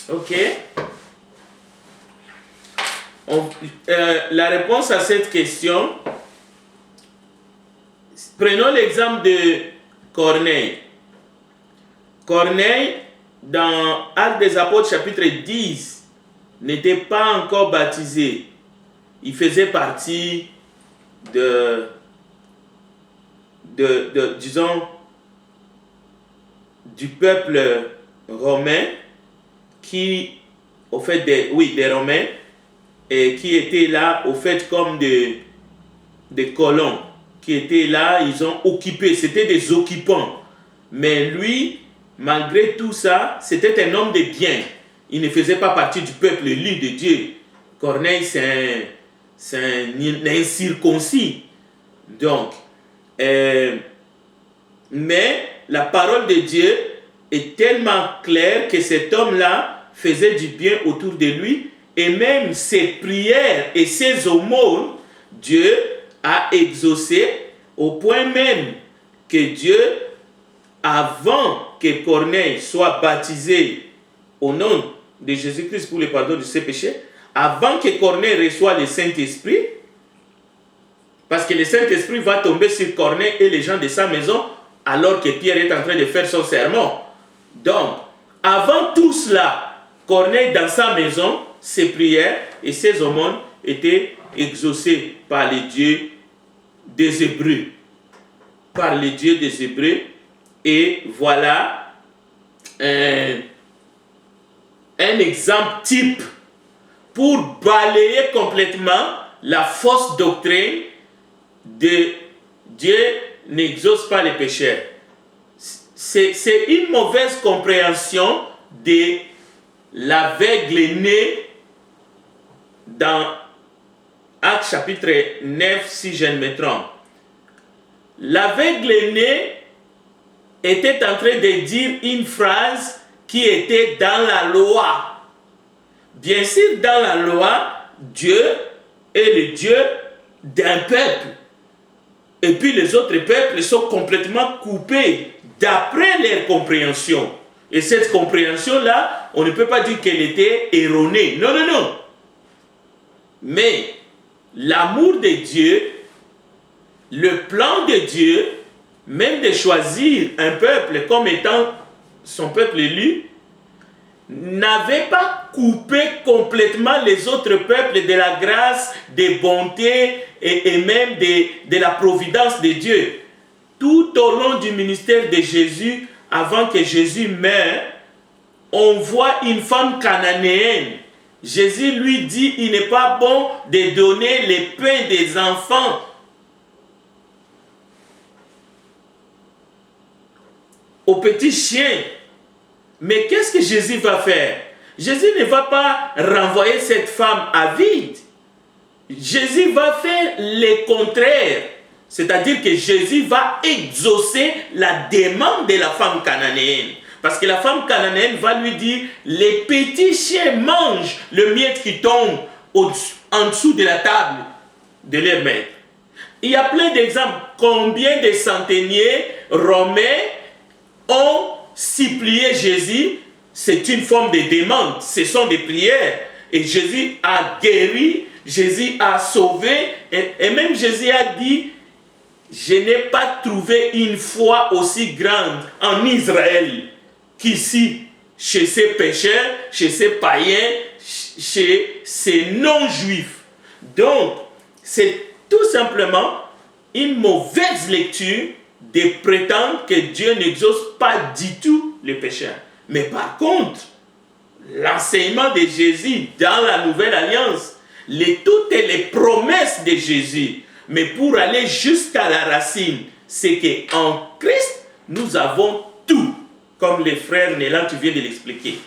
Ok. La réponse à cette question, prenons l'exemple de Corneille. Corneille, dans Actes des Apôtres chapitre 10, n'était pas encore baptisé. Il faisait partie disons, du peuple romain qui, au fait, des Romains, et qui étaient là, au fait, comme des colons, qui étaient là, ils ont occupé, c'était des occupants. Mais lui, malgré tout ça, c'était un homme de bien. Il ne faisait pas partie du peuple élu de Dieu. Corneille, c'est un incirconcis. Donc, mais la parole de Dieu est tellement claire que cet homme-là faisait du bien autour de lui, et même ses prières et ses aumônes, Dieu a exaucé, au point même que Dieu, avant que Corneille soit baptisé au nom de Jésus-Christ pour le pardon de ses péchés, avant que Corneille reçoive le Saint-Esprit, parce que le Saint-Esprit va tomber sur Corneille et les gens de sa maison alors que Pierre est en train de faire son sermon. Donc, avant tout cela, Corneille dans sa maison, ses prières et ses aumônes étaient exaucées par les dieux des Hébreux. Par les dieux des Hébreux. Et voilà un exemple type pour balayer complètement la fausse doctrine de Dieu n'exauce pas les pécheurs. C'est une mauvaise compréhension de l'aveugle né dans Actes chapitre 9, si je ne me trompe. L'aveugle né était en train de dire une phrase qui était dans la loi. Bien sûr, dans la loi, Dieu est le Dieu d'un peuple. Et puis les autres peuples sont complètement coupés d'après leur compréhension. Et cette compréhension-là, on ne peut pas dire qu'elle était erronée. Non, non, non. Mais l'amour de Dieu, le plan de Dieu, même de choisir un peuple comme étant son peuple élu, n'avait pas coupé complètement les autres peuples de la grâce, des bontés et même de la providence de Dieu. Tout au long du ministère de Jésus, avant que Jésus meure, on voit une femme cananéenne. Jésus lui dit, il n'est pas bon de donner les pains des enfants aux petits chiens. Mais qu'est-ce que Jésus va faire? Jésus ne va pas renvoyer cette femme à vide. Jésus va faire le contraire. C'est-à-dire que Jésus va exaucer la demande de la femme cananéenne. Parce que la femme cananéenne va lui dire, les petits chiens mangent le miette qui tombe en dessous de la table de leur maître. Il y a plein d'exemples. Combien de centeniers romains ont supplié Jésus? C'est une forme de demande, ce sont des prières. Et Jésus a guéri, Jésus a sauvé, et même Jésus a dit, je n'ai pas trouvé une foi aussi grande en Israël qu'ici, chez ces pécheurs, chez ces païens, chez ces non-juifs. Donc, c'est tout simplement une mauvaise lecture de prétendre que Dieu n'exauce pas du tout les pécheurs. Mais par contre, l'enseignement de Jésus dans la Nouvelle Alliance, toutes les promesses de Jésus, mais pour aller jusqu'à la racine, c'est qu'en Christ, nous avons tout, comme les frères Nélan, tu viens de l'expliquer.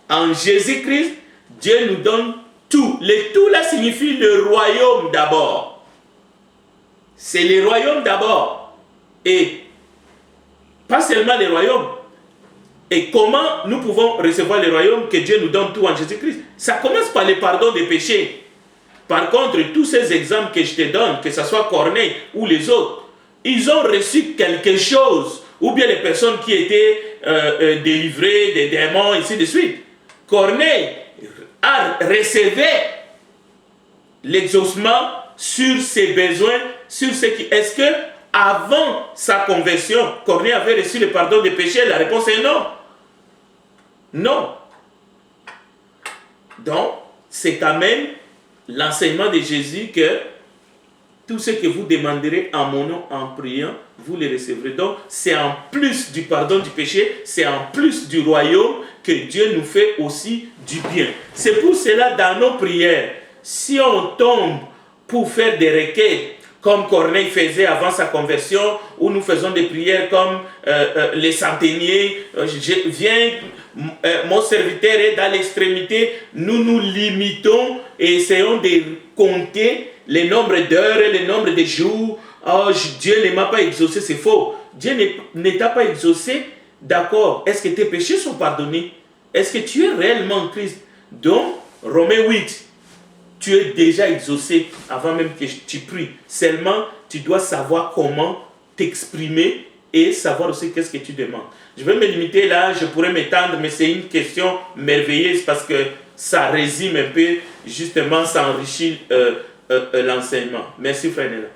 En Jésus-Christ, Dieu nous donne tout. Le tout là signifie le royaume d'abord. C'est le royaume d'abord. Et pas seulement le royaume. Et comment nous pouvons recevoir le royaume que Dieu nous donne tout en Jésus-Christ? Ça commence par le pardon des péchés. Par contre, tous ces exemples que je te donne, que ce soit Corneille ou les autres, ils ont reçu quelque chose. Ou bien les personnes qui étaient délivrées des démons, ainsi de suite. Corneille a reçu l'exaucement sur ses besoins, sur ce qui... Est-ce que avant sa conversion, Corneille avait reçu le pardon des péchés? La réponse est non. Non. Donc, c'est quand même l'enseignement de Jésus que tout ce que vous demanderez en mon nom en priant, vous le recevrez. Donc, c'est en plus du pardon du péché, c'est en plus du royaume que Dieu nous fait aussi du bien. C'est pour cela, dans nos prières, si on tombe pour faire des requêtes, comme Corneille faisait avant sa conversion, où nous faisons des prières comme les centeniers, viens, mon serviteur est dans l'extrémité, nous nous limitons et essayons de compter le nombre d'heures et le nombre de jours. Oh, Dieu ne m'a pas exaucé, c'est faux. Dieu ne t'a pas exaucé, d'accord. Est-ce que tes péchés sont pardonnés? Est-ce que tu es réellement en Christ? Donc, Romains 8, tu es déjà exaucé avant même que tu pries. Seulement, tu dois savoir comment t'exprimer et savoir aussi qu'est-ce que tu demandes. Je vais me limiter là, je pourrais m'étendre, mais c'est une question merveilleuse parce que ça résume un peu, justement, ça enrichit l'enseignement. Merci, frère Néla.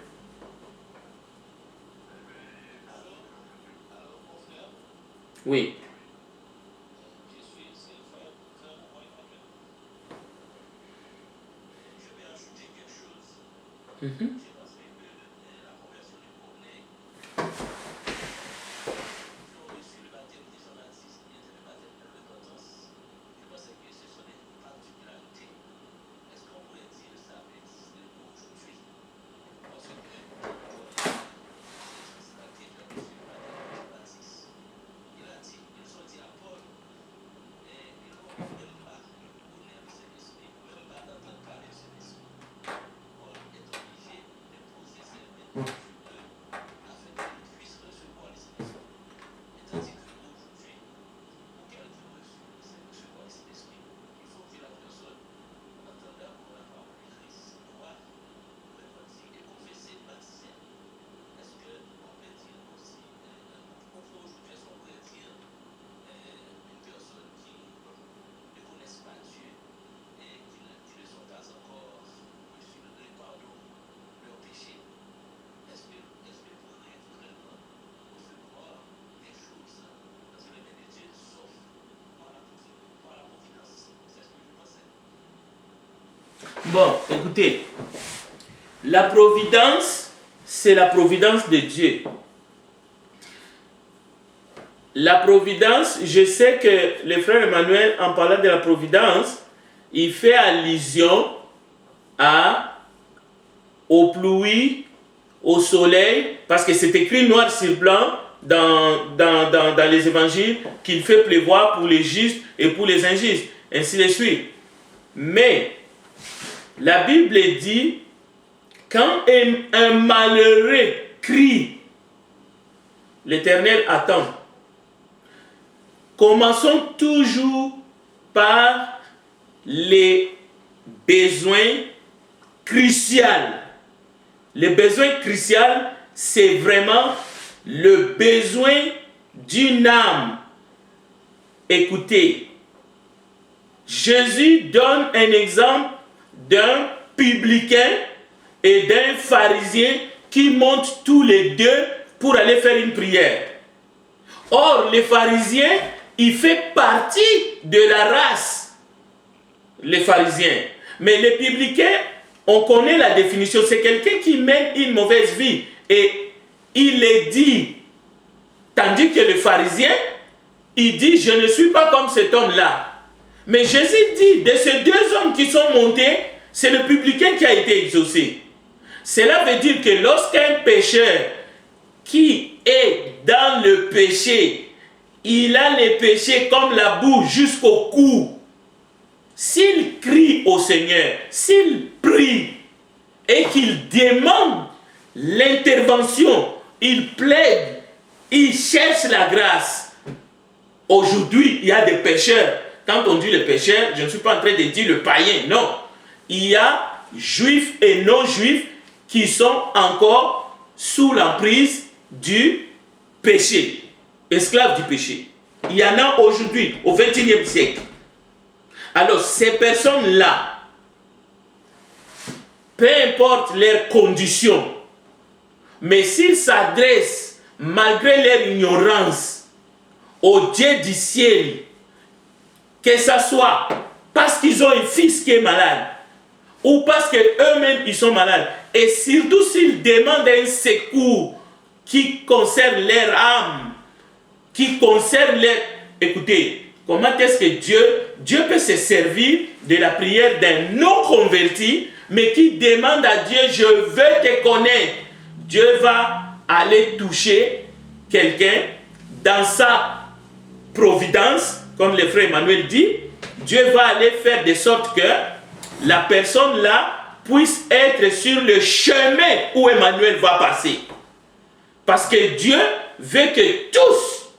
Oui. Mm-hmm. Bon, écoutez, la providence, c'est la providence de Dieu. La providence, je sais que le frère Emmanuel, en parlant de la providence, il fait allusion aux pluies, au soleil, parce que c'est écrit noir sur blanc dans les évangiles qu'il fait pleuvoir pour les justes et pour les injustes, ainsi de suite. Mais la Bible dit, quand un malheureux crie, l'Éternel attend. Commençons toujours par les besoins cruciaux. Les besoins cruciaux, c'est vraiment le besoin d'une âme. Écoutez, Jésus donne un exemple d'un publicain et d'un pharisien qui montent tous les deux pour aller faire une prière. Or, le pharisien, il fait partie de la race, les pharisiens. Mais les publicains, on connaît la définition, c'est quelqu'un qui mène une mauvaise vie et il le dit. Tandis que le pharisien, il dit, je ne suis pas comme cet homme-là. Mais Jésus dit, de ces deux hommes qui sont montés, c'est le publicain qui a été exaucé. Cela veut dire que lorsqu'un pécheur qui est dans le péché, il a les péchés comme la boue jusqu'au cou. S'il crie au Seigneur, s'il prie et qu'il demande l'intervention, il plaide, il cherche la grâce. Aujourd'hui, il y a des pécheurs. Quand on dit le pécheur, je ne suis pas en train de dire le païen, non. Il y a juifs et non-juifs qui sont encore sous l'emprise du péché, esclaves du péché. Il y en a aujourd'hui, au XXIe siècle. Alors, ces personnes-là, peu importe leurs conditions, mais s'ils s'adressent, malgré leur ignorance, au Dieu du ciel, que ce soit parce qu'ils ont un fils qui est malade, ou parce qu'eux-mêmes ils sont malades, et surtout s'ils demandent un secours qui concerne leur âme, qui concerne leur... Écoutez, comment est-ce que Dieu peut se servir de la prière d'un non-converti, mais qui demande à Dieu, je veux te connaître. Dieu va aller toucher quelqu'un dans sa providence, comme le frère Emmanuel dit. Dieu va aller faire de sorte que la personne là puisse être sur le chemin où Emmanuel va passer. Parce que Dieu veut que tous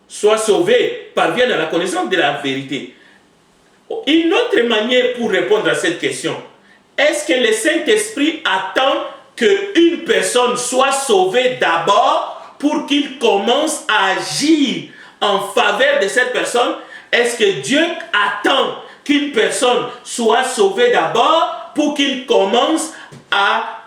soient sauvés, parviennent à la connaissance de la vérité. Une autre manière pour répondre à cette question, est-ce que le Saint-Esprit attend qu'une personne soit sauvée d'abord pour qu'il commence à agir en faveur de cette personne? Est-ce que Dieu attend qu'une personne soit sauvée d'abord pour qu'il commence à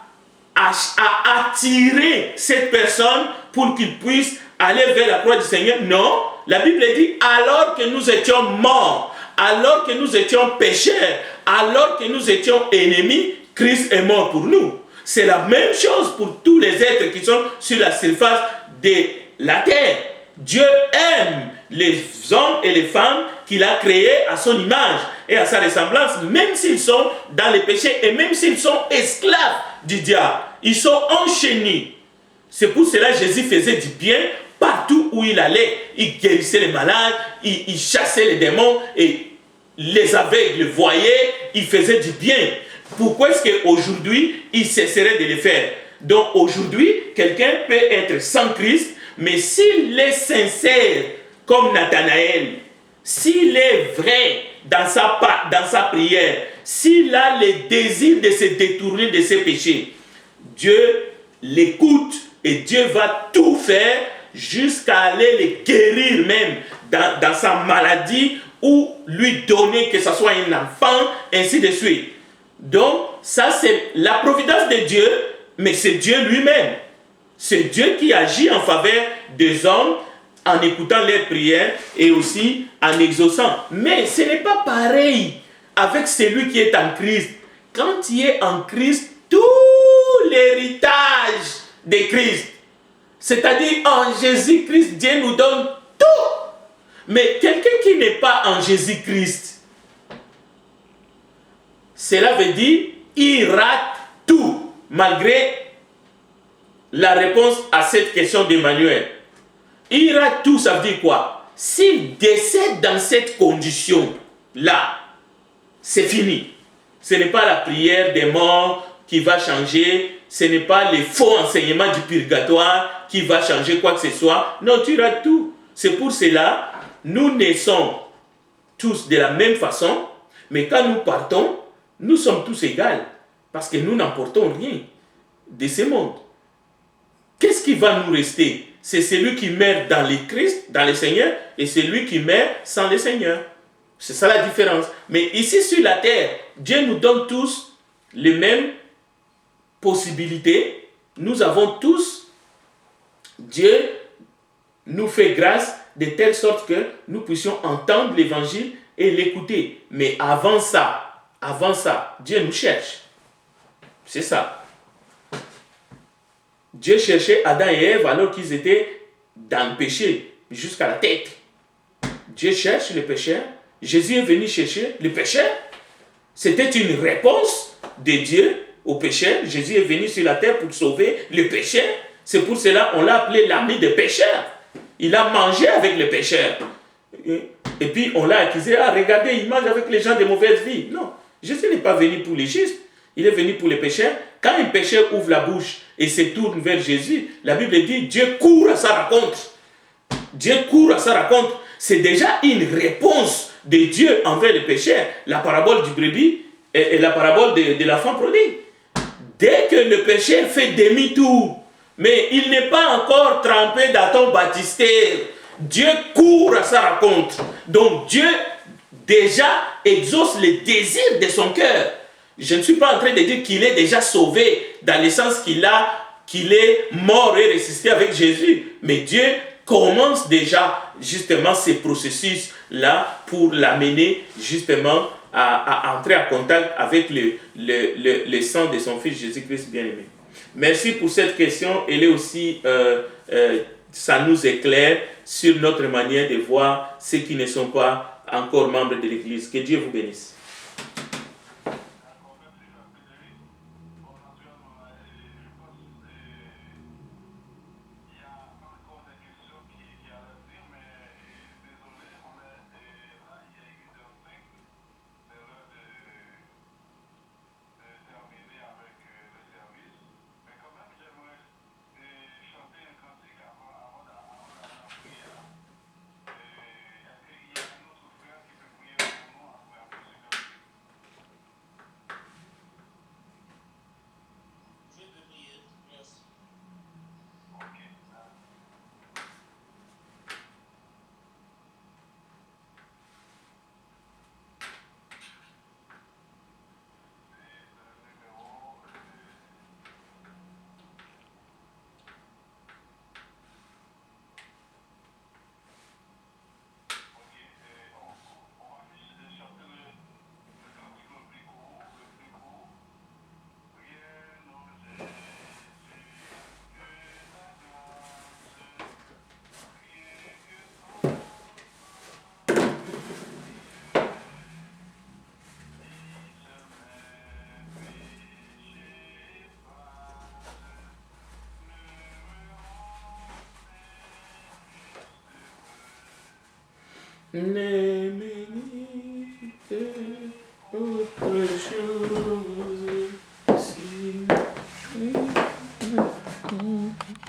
attirer cette personne pour qu'il puisse aller vers la croix du Seigneur? Non, la Bible dit, alors que nous étions morts, alors que nous étions pécheurs, alors que nous étions ennemis, Christ est mort pour nous. C'est la même chose pour tous les êtres qui sont sur la surface de la terre. Dieu aime les hommes et les femmes qu'il a créés à son image et à sa ressemblance, même s'ils sont dans les péchés et même s'ils sont esclaves du diable. Ils sont enchaînés. C'est pour cela que Jésus faisait du bien partout où il allait. Il guérissait les malades, il chassait les démons et les aveugles voyaient, il faisait du bien. Pourquoi est-ce qu'aujourd'hui, il cesserait de le faire? Donc aujourd'hui, quelqu'un peut être sans Christ, mais s'il est sincère, comme Nathanaël, s'il est vrai dans sa prière, s'il a le désir de se détourner de ses péchés, Dieu l'écoute et Dieu va tout faire jusqu'à aller le guérir même dans sa maladie ou lui donner que ce soit un enfant, ainsi de suite. Donc, ça c'est la providence de Dieu, mais c'est Dieu lui-même. C'est Dieu qui agit en faveur des hommes en écoutant leurs prières et aussi en exaucant. Mais ce n'est pas pareil avec celui qui est en Christ, quand tu es en Christ, tout l'héritage de Christ, c'est-à-dire en Jésus-Christ, Dieu nous donne tout. Mais quelqu'un qui n'est pas en Jésus-Christ, cela veut dire il rate tout, malgré la réponse à cette question d'Emmanuel. Il rate tout, ça veut dire quoi? S'il décède dans cette condition-là, c'est fini. Ce n'est pas la prière des morts qui va changer, ce n'est pas les faux enseignements du purgatoire qui va changer quoi que ce soit. Non, tu rates tout. C'est pour cela, nous naissons tous de la même façon, mais quand nous partons, nous sommes tous égaux, parce que nous n'emportons rien de ce monde. Qu'est-ce qui va nous rester? C'est celui qui meurt dans le Christ, dans le Seigneur, et celui qui meurt sans le Seigneur. C'est ça la différence. Mais ici sur la terre, Dieu nous donne tous les mêmes possibilités. Nous avons tous, Dieu nous fait grâce de telle sorte que nous puissions entendre l'évangile et l'écouter. Mais avant ça, Dieu nous cherche. C'est ça. Dieu cherchait Adam et Ève alors qu'ils étaient dans le péché, jusqu'à la tête. Dieu cherche les pécheurs. Jésus est venu chercher les pécheurs. C'était une réponse de Dieu aux pécheurs. Jésus est venu sur la terre pour sauver les pécheurs. C'est pour cela qu'on l'a appelé l'ami des pécheurs. Il a mangé avec les pécheurs. Et puis on l'a accusé, ah regardez, il mange avec les gens de mauvaise vie. Non, Jésus n'est pas venu pour les justes. Il est venu pour les pécheurs. Quand un pécheur ouvre la bouche et se tourne vers Jésus, la Bible dit, Dieu court à sa rencontre. Dieu court à sa rencontre. C'est déjà une réponse de Dieu envers les pécheurs. La parabole du brebis et la parabole de l'enfant prodigue. Dès que le pécheur fait demi-tour, mais il n'est pas encore trempé dans ton baptistère, Dieu court à sa rencontre. Donc Dieu déjà exauce les désirs de son cœur. Je ne suis pas en train de dire qu'il est déjà sauvé dans le sens qu'il est mort et ressuscité avec Jésus. Mais Dieu commence déjà justement ces processus-là pour l'amener justement à entrer en contact avec le sang de son Fils Jésus-Christ bien-aimé. Merci pour cette question. Elle est aussi, ça nous éclaire sur notre manière de voir ceux qui ne sont pas encore membres de l'Église. Que Dieu vous bénisse. Ne médite autre chose.